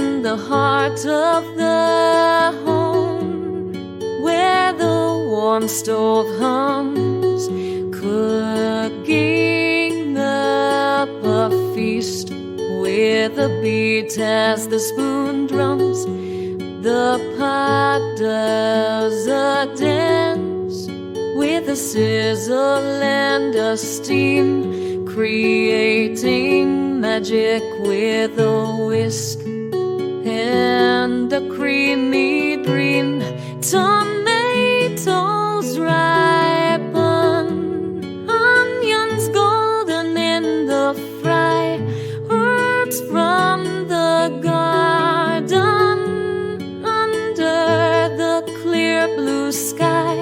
in the heart of the home, where the warm stove hums, cooking up a feast with a beat as the spoon drums. The pot does a dance with a sizzle and a steam, creating magic with a whisk and a creamy dream. Tomatoes ripen, onions golden in the fry, herbs from the garden under the clear blue sky.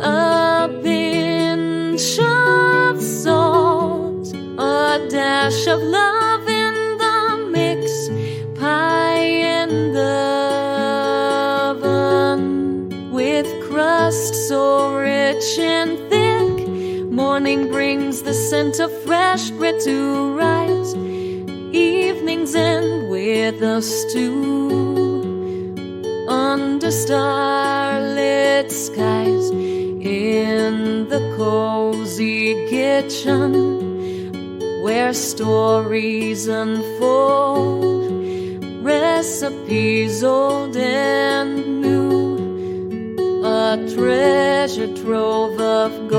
A pinch of salt, a dash of love in the mix, pie in the oven with crust so rich and thick. Morning brings the scent of fresh bread to rise. Evenings end with a stew under starlit skies. In the cozy kitchen, where stories unfold, recipes old and new, a treasure trove of gold.